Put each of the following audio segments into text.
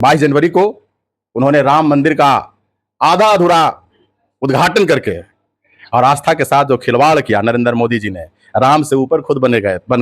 22 जनवरी को उन्होंने राम मंदिर का आधा अधूरा उद्घाटन करके और आस्था के साथ जो खिलवाड़ किया नरेंद्र मोदी जी ने, राम से ऊपर खुद बन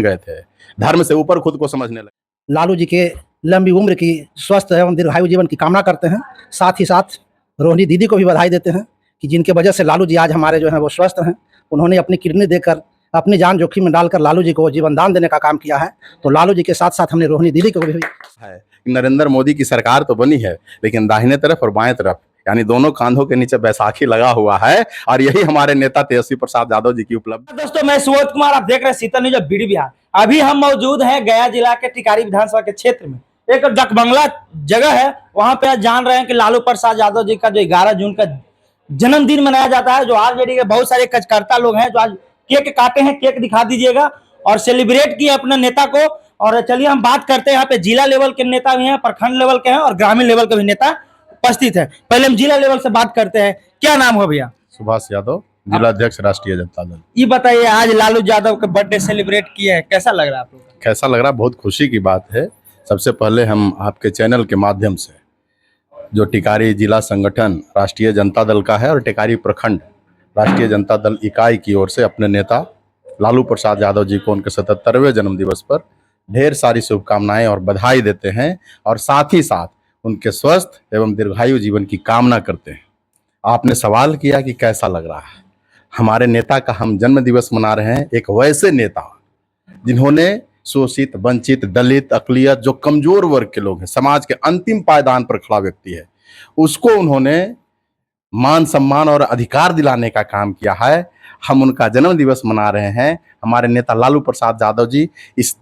गए थे, धर्म से ऊपर खुद को समझने लगे। लालू जी के लंबी उम्र की, स्वस्थ एवं दीर्घायु जीवन की कामना करते हैं। साथ ही साथ रोहिणी दीदी को भी बधाई देते हैं कि जिनके वजह से लालू जी आज हमारे जो हैं वो स्वस्थ हैं। उन्होंने अपनी किडनी देकर, अपनी जान जोखिम में डालकर लालू जी को जीवन दान देने का काम किया है। तो लालू जी के साथ साथ हमने रोहिणी दीदी को भी है। नरेंद्र मोदी की सरकार तो बनी है, लेकिन दाहिने तरफ और बाएं तरफ यानी दोनों कांधों के नीचे बैसाखी लगा हुआ है, और यही हमारे नेता तेजस्वी प्रसाद यादव जी की उपलब्धि। दोस्तों, मैं सुबोध कुमार, आप देख रहे हैं शीतल न्यूज बीडी बिहार। अभी हम मौजूद हैं गया जिला के टिकारी विधानसभा के क्षेत्र में, एक डकबंगला जगह है। वहां पे आज जान रहे हैं कि लालू प्रसाद यादव जी का जो 11 जून का जन्मदिन मनाया जाता है, जो आरजेडी के बहुत सारे कार्यकर्ता लोग हैं जो आज केक काटे हैं। केक दिखा दीजिएगा और सेलिब्रेट किए अपने नेता को। और चलिए हम बात करते हैं, यहाँ पे जिला लेवल के नेता भी हैं, प्रखंड लेवल के हैं और ग्रामीण लेवल के भी नेता उपस्थित है। पहले हम जिला लेवल से बात करते हैं। क्या नाम हो भैया? सुभाष यादव, जिला अध्यक्ष राष्ट्रीय जनता दल। ये बताइए, आज लालू यादव का बर्थडे सेलिब्रेट किए हैं, कैसा लग रहा है आप लोग? कैसा लग रहा है? बहुत खुशी की बात है। सबसे पहले हम आपके चैनल के माध्यम से, जो टिकारी जिला संगठन राष्ट्रीय जनता दल का है और टिकारी प्रखंड राष्ट्रीय जनता दल इकाई की ओर से, अपने नेता लालू प्रसाद यादव जी को उनके 77वें जन्मदिवस पर ढेर सारी शुभकामनाएं और बधाई देते हैं, और साथ ही साथ उनके स्वस्थ एवं दीर्घायु जीवन की कामना करते हैं। आपने सवाल किया कि कैसा लग रहा है। हमारे नेता का हम जन्म दिवस मना रहे हैं, एक वैसे नेता जिन्होंने शोषित, वंचित, दलित, अकलियत, जो कमजोर वर्ग के लोग हैं, समाज के अंतिम पायदान पर खड़ा व्यक्ति है, उसको उन्होंने मान सम्मान और अधिकार दिलाने का काम किया है। हम उनका जन्म दिवस मना रहे हैं। हमारे नेता लालू प्रसाद यादव जी इस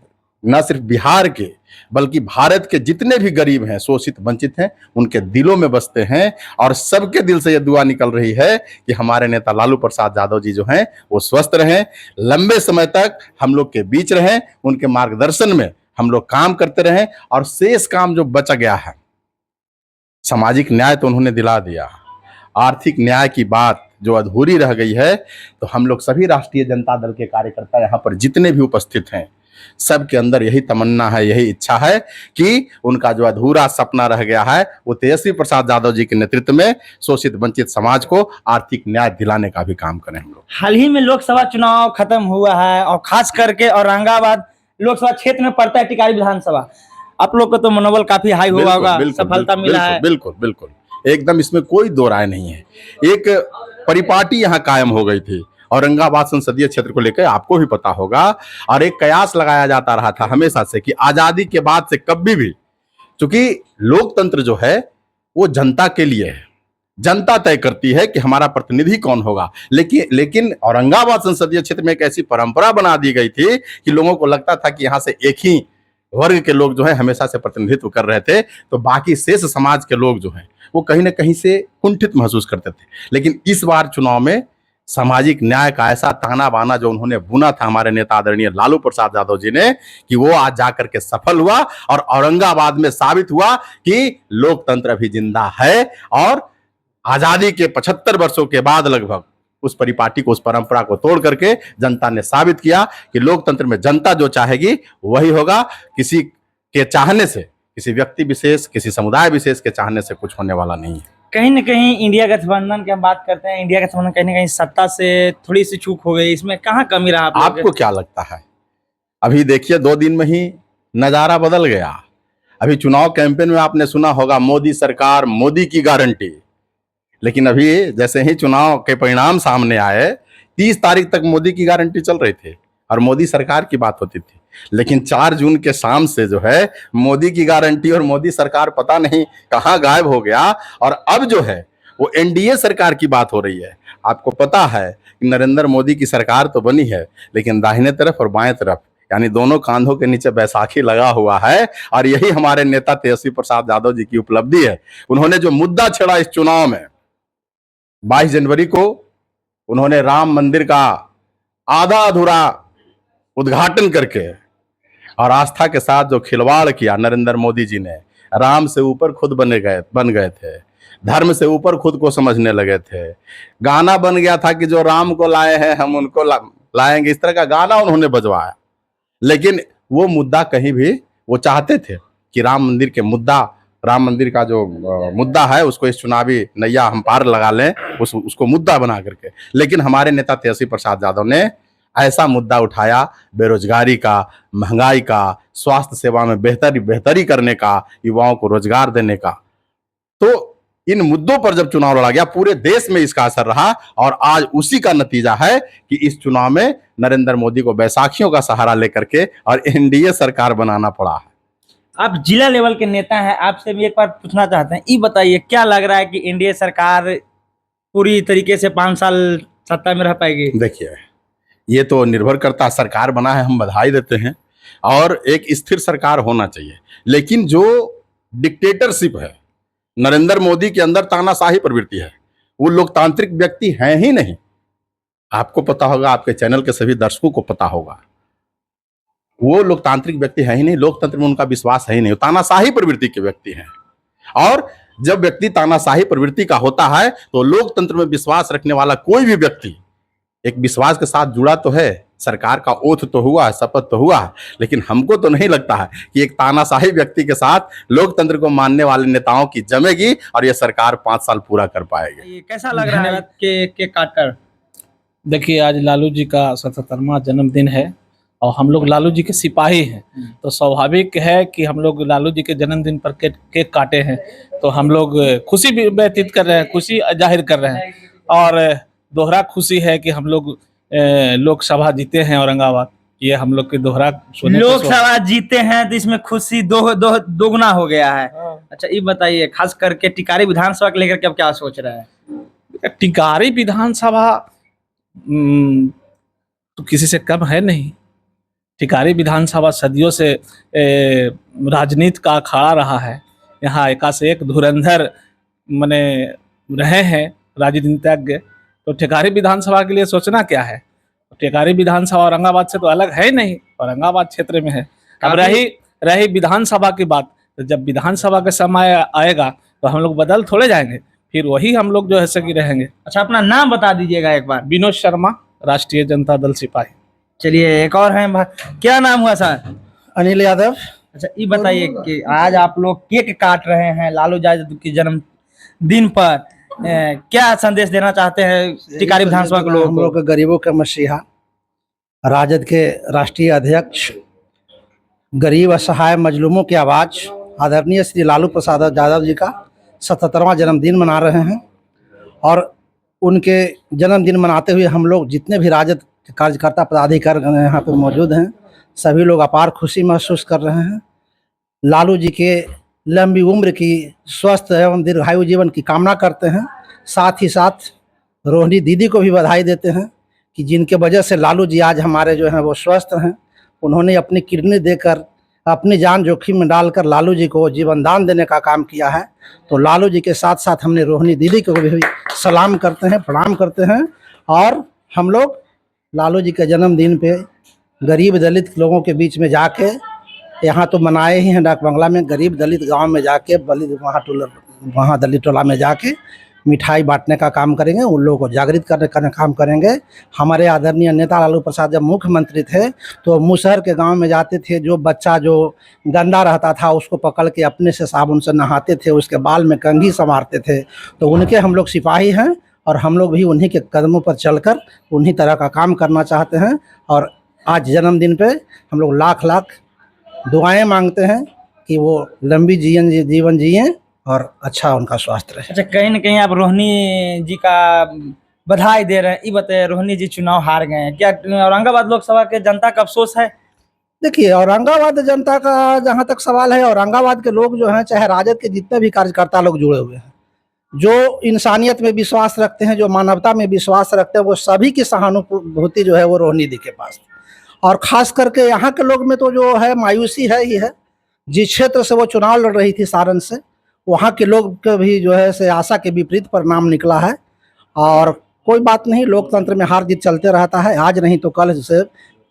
न सिर्फ बिहार के बल्कि भारत के जितने भी गरीब हैं, शोषित, वंचित हैं, उनके दिलों में बसते हैं, और सबके दिल से यह दुआ निकल रही है कि हमारे नेता लालू प्रसाद यादव जी जो हैं वो स्वस्थ रहें, लंबे समय तक हम लोग के बीच रहें, उनके मार्गदर्शन में हम लोग काम करते रहें, और शेष काम जो बचा गया है, सामाजिक न्याय तो उन्होंने दिला दिया, आर्थिक न्याय की बात जो अधूरी रह गई है, तो हम लोग सभी राष्ट्रीय जनता दल के कार्यकर्ता यहाँ पर जितने भी उपस्थित हैं, सबके अंदर यही तमन्ना है, यही इच्छा है कि उनका जो अधूरा सपना रह गया है, वो तेजस्वी प्रसाद यादव जी के नेतृत्व में शोषित वंचित समाज को आर्थिक न्याय दिलाने का भी काम करें हम लोग। हाल ही में लोकसभा चुनाव खत्म हुआ है, और खास करके औरंगाबाद लोकसभा क्षेत्र में पड़ता है टिकारी विधानसभा। आप लोग को तो मनोबल काफी हाई हुआ होगा, सफलता मिला है। बिल्कुल बिल्कुल, एकदम, इसमें कोई दो राय नहीं है। एक परिपाटी यहाँ कायम हो गई थी औरंगाबाद संसदीय क्षेत्र को लेकर, आपको भी पता होगा, और एक कयास लगाया जाता रहा था हमेशा से कि आजादी के बाद से कभी भी, क्योंकि लोकतंत्र जो है वो जनता के लिए है, जनता तय करती है कि हमारा प्रतिनिधि कौन होगा। लेकिन औरंगाबाद संसदीय क्षेत्र में एक ऐसी परंपरा बना दी गई थी कि लोगों को लगता था कि यहाँ से एक ही वर्ग के लोग जो है हमेशा से प्रतिनिधित्व कर रहे थे, तो बाकी शेष समाज के लोग जो हैं वो कहीं ना कहीं से कुंठित महसूस करते थे। लेकिन इस बार चुनाव में सामाजिक न्याय का ऐसा ताना बाना जो उन्होंने बुना था हमारे नेता आदरणीय लालू प्रसाद यादव जी ने, कि वो आज जाकर के सफल हुआ, और औरंगाबाद में साबित हुआ कि लोकतंत्र अभी जिंदा है, और आजादी के 75 वर्षों के बाद लगभग उस परिपाटी को, उस परंपरा को तोड़ करके जनता ने साबित किया कि लोकतंत्र में जनता जो चाहेगी वही होगा। किसी के चाहने से, किसी व्यक्ति विशेष, किसी समुदाय विशेष के चाहने से कुछ होने वाला नहीं है। कहीं ना कहीं इंडिया गठबंधन की हम बात करते हैं, इंडिया गठबंधन कहीं ना कहीं सत्ता से थोड़ी सी चूक हो गई, इसमें कहाँ कमी रहा? आपको क्या लगता है? अभी देखिए, 2 दिन में ही नजारा बदल गया। अभी चुनाव कैंपेन में आपने सुना होगा, मोदी सरकार, मोदी की गारंटी। लेकिन अभी जैसे ही चुनाव के परिणाम सामने आए, 30 तारीख तक मोदी की गारंटी चल रही थी और मोदी सरकार की बात होती थी। लेकिन 4 जून के शाम से जो है मोदी की गारंटी और मोदी सरकार पता नहीं कहां गायब हो गया, और अब जो है वो एनडीए सरकार की बात हो रही है। आपको पता है कि नरेंद्र मोदी की सरकार तो बनी है, लेकिन दाहिने तरफ और बाएं तरफ यानी दोनों कांधों के नीचे बैसाखी लगा हुआ है, और यही हमारे नेता तेजस्वी प्रसाद यादव जी की उपलब्धि है। उन्होंने जो मुद्दा छेड़ा इस चुनाव में, 22 जनवरी को उन्होंने राम मंदिर का आधा अधूरा उद्घाटन करके और आस्था के साथ जो खिलवाड़ किया नरेंद्र मोदी जी ने, राम से ऊपर खुद बन गए थे, धर्म से ऊपर खुद को समझने लगे थे। गाना बन गया था कि जो राम को लाए हैं हम उनको लाएंगे, इस तरह का गाना उन्होंने बजवाया। लेकिन वो मुद्दा कहीं भी, वो चाहते थे कि राम मंदिर के मुद्दा राम मंदिर का जो मुद्दा है उसको इस चुनावी नैया हम पार लगा लें, उसको मुद्दा बना करके। लेकिन हमारे नेता तेजस्वी प्रसाद यादव ने ऐसा मुद्दा उठाया बेरोजगारी का, महंगाई का, स्वास्थ्य सेवा में बेहतरी करने का, युवाओं को रोजगार देने का। तो इन मुद्दों पर जब चुनाव लड़ा गया पूरे देश में इसका असर रहा और आज उसी का नतीजा है कि इस चुनाव में नरेंद्र मोदी को बैसाखियों का सहारा लेकर के और एनडीए सरकार बनाना पड़ा है। आप जिला लेवल के नेता हैं, आपसे भी एक बार पूछना चाहते हैं, ये बताइए क्या लग रहा है कि एनडीए सरकार पूरी तरीके से 5 साल सत्ता में रह पाएगी? देखिए, ये तो निर्भर करता है, सरकार बना है, हम बधाई देते हैं और एक स्थिर सरकार होना चाहिए। लेकिन जो डिक्टेटरशिप है, नरेंद्र मोदी के अंदर तानाशाही प्रवृत्ति है, वो लोकतांत्रिक व्यक्ति हैं ही नहीं। आपको पता होगा, आपके चैनल के सभी दर्शकों को पता होगा, वो लोकतांत्रिक व्यक्ति है ही नहीं, लोकतंत्र में उनका विश्वास है ही नहीं, तानाशाही प्रवृत्ति के व्यक्ति हैं। और जब व्यक्ति तानाशाही प्रवृत्ति का होता है तो लोकतंत्र में विश्वास रखने वाला कोई भी व्यक्ति एक विश्वास के साथ जुड़ा तो है, सरकार का ओथ तो हुआ है, शपथ तो हुआ है, लेकिन हमको तो नहीं लगता है कि एक तानाशाही व्यक्ति के साथ लोकतंत्र को मानने वाले नेताओं की जमेगी और ये सरकार 5 साल पूरा कर पाएगी। ये कैसा लग रहा है केक काटकर? देखिए, आज लालू जी का 77वां जन्मदिन है और हम लोग लालू जी के सिपाही हैं, तो स्वाभाविक है कि हम लोग लालू जी के जन्मदिन पर केक काटे हैं। तो हम लोग खुशी भी व्यतीत कर रहे हैं, खुशी जाहिर कर रहे हैं और दोहरा खुशी है कि हम लोग लोकसभा जीते हैं औरंगाबाद। ये हम लोग के दोहरा लोकसभा जीते हैं तो इसमें खुशी दोगुना हो गया है। अच्छा, ये बताइए खास करके टिकारी विधानसभा को लेकर के अब क्या सोच रहे हैं? टिकारी विधानसभा तो किसी से कम है नहीं। टिकारी विधानसभा सदियों से राजनीति का अखाड़ा रहा है। यहाँ एका से एक धुरंधर मने रहे हैं राजनीतिज्ञ, तो टिकारी विधानसभा के लिए सोचना क्या है। टिकारी विधानसभा औरंगाबाद से तो अलग है ही नहीं, औरंगाबाद क्षेत्र में है। अब रही विधानसभा की बात, तो जब विधानसभा का समय आएगा तो हम लोग बदल थोड़े जाएंगे, फिर वही हम लोग जो है सकी रहेंगे। अच्छा, अपना नाम बता दीजिएगा एक बार। विनोद शर्मा, राष्ट्रीय जनता दल सिपाही। चलिए, एक और है, क्या नाम हुआ सर? अनिल यादव। अच्छा, ये बताइए कि आज आप लोग केक काट रहे हैं लालू यादव की जन्मदिन पर, क्या संदेश देना चाहते हैं टिकारी विधानसभा के लोगों हम लोग गरीबों के मसीहा, राजद के राष्ट्रीय अध्यक्ष, गरीब असहाय मजलूमों की आवाज आदरणीय श्री लालू प्रसाद यादव जी का 77वां जन्मदिन मना रहे हैं। और उनके जन्मदिन मनाते हुए हम लोग जितने भी राजद के कार्यकर्ता पदाधिकारी यहाँ पर मौजूद हैं, सभी लोग अपार खुशी महसूस कर रहे हैं। लालू जी के लंबी उम्र की, स्वस्थ एवं दीर्घायु जीवन की कामना करते हैं। साथ ही साथ रोहिणी दीदी को भी बधाई देते हैं कि जिनके वजह से लालू जी आज हमारे जो हैं वो स्वस्थ हैं। उन्होंने अपनी किडनी देकर, अपनी जान जोखिम में डालकर लालू जी को जीवन दान देने का काम किया है। तो लालू जी के साथ साथ हमने रोहिणी दीदी को भी सलाम करते हैं, प्रणाम करते हैं। और हम लोग लालू जी के जन्मदिन पे गरीब दलित लोगों के बीच में जाके, यहाँ तो मनाए ही हैं डाक बंगला में, गरीब दलित गांव में जाके, वहाँ दलित टोला में जाके मिठाई बांटने का काम करेंगे, उन लोगों को जागृत करने का काम करेंगे। हमारे आदरणीय नेता लालू प्रसाद जब मुख्यमंत्री थे तो मुसहर के गांव में जाते थे, जो बच्चा जो गंदा रहता था उसको पकड़ के अपने से साबुन से नहाते थे, उसके बाल में कंघी संवारते थे। तो उनके हम लोग सिपाही हैं और हम लोग भी उन्हीं के कदमों पर चलकर उन्हीं तरह का काम करना चाहते हैं। और आज जन्मदिन पे हम लोग लाख लाख दुआएं मांगते हैं कि वो लंबी जीवन जिएं और अच्छा उनका स्वास्थ्य रहे। अच्छा, कहीं ना कहीं आप रोहिणी जी का बधाई दे रहे हैं। ये बताइए, रोहिणी जी चुनाव हार गए हैं, क्या औरंगाबाद लोकसभा के जनता का अफसोस है? देखिए, औरंगाबाद जनता का जहाँ तक सवाल है, औरंगाबाद के लोग जो हैं, चाहे राजद के जितने भी कार्यकर्ता लोग जुड़े हुए हैं, जो इंसानियत में विश्वास रखते हैं, जो मानवता में विश्वास रखते हैं, वो सभी की सहानुभूति जो है वो रोहिणी दी के पास। और खास करके यहाँ के लोग में तो जो है मायूसी है ही है। जिस क्षेत्र से वो चुनाव लड़ रही थी, सारण से, वहाँ के लोग के भी जो है से आशा के विपरीत परिणाम निकला है। और कोई बात नहीं, लोकतंत्र में हार जीत चलते रहता है। आज नहीं तो कल से,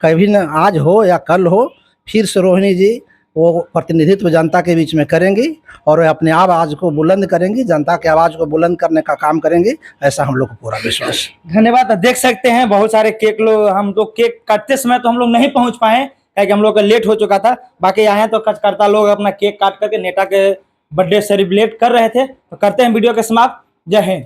कभी न आज हो या कल हो, फिर से रोहिणी जी वो प्रतिनिधित्व जनता के बीच में करेंगी और वे अपने आवाज़ को बुलंद करेंगी, जनता की आवाज़ को बुलंद करने का काम करेंगी, ऐसा हम लोग को पूरा विश्वास है। धन्यवाद। देख सकते हैं बहुत सारे हम लोग केक काटते समय तो हम लोग नहीं पहुंच पाए क्योंकि हम लोग का लेट हो चुका था। बाकी यहाँ तो कार्यकर्ता लोग अपना केक काट करके नेता के बर्थडे सेलिब्रेट कर रहे थे। तो करते हैं वीडियो के समाप्त। जय हिंद।